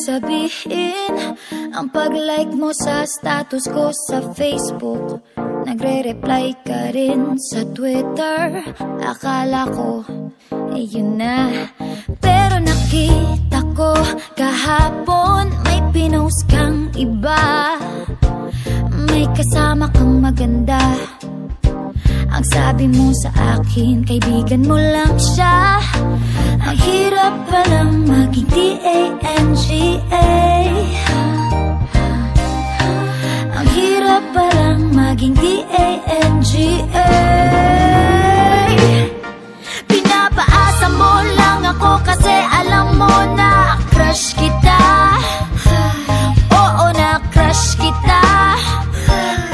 sabihin ang pag-like mo sa status ko sa Facebook. Nagre-reply ka rin sa Twitter. Akala ko, yun na. Pero nakita ko kahapon may pinost kang iba. May kasama kang maganda. Ang sabi mo sa akin, kaibigan mo lang siya. Ang hirap palang maging D-A-N-G-A. Ang hirap palang maging D-A-N-G-A. Pinapaasa mo lang ako kasi alam mo na crush kita. Oo, na crush kita.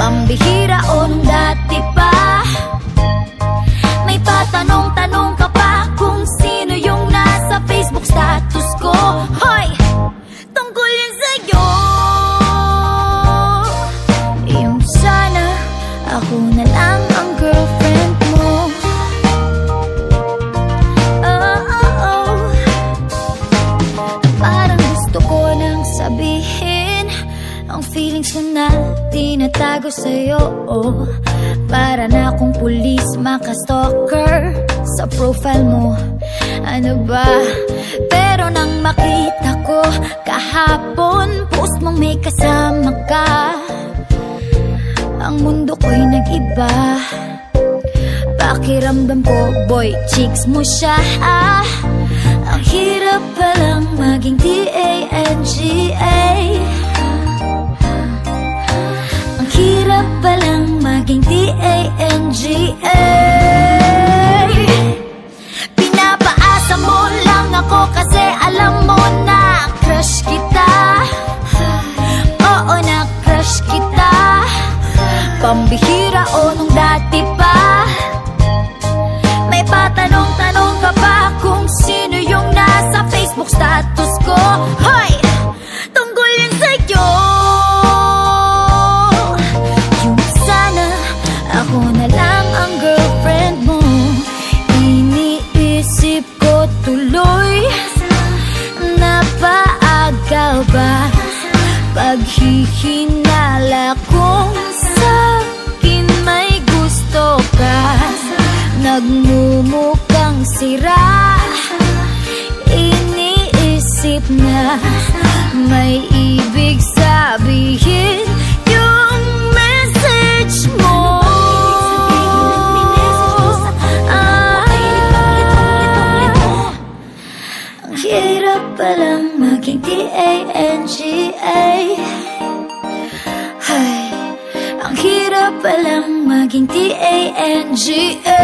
Pambihira o nung dati pa. May patanong-tanong ka pa kung sino yung nasa Facebook status ko. Hoy! Tungkol yan sa'yo. Yung sana ako na lang ang girlfriend mo. Parang gusto ko nang sabihin ang feelings ko na tinatago sa'yo. Para na akong pulis, maka-stalker sa profile mo. Ano ba? Pero nang makita ko kahapon, post mong may kasama ka, ang mundo ko'y nag-iba. Pakiramdam ko, boy, chicks mo siya. Ang hirap palang maging D-A-N-G-A. Ang hirap palang maging D-A-N-G-A. Pinapaasa mo lang ako kasi alam mo na crush kita. Oo, na crush kita. Pambihira o nung dati pa. May patanong-tanong ka pa kung sino yung nasa Facebook status ko. Hoy! Tungkol yan sa'yo. Yung sana ako na lang ang girlfriend mo. Iniisip ko tuloy, napaagaw ba paghihinala kung sa'kin may gusto ka. Nagmumukhang sira, iniisip na may ibig sabihin yung message mo. Ang hirap palang maging D-A-N-G-A. Ang hirap palang maging D-A-N-G-A.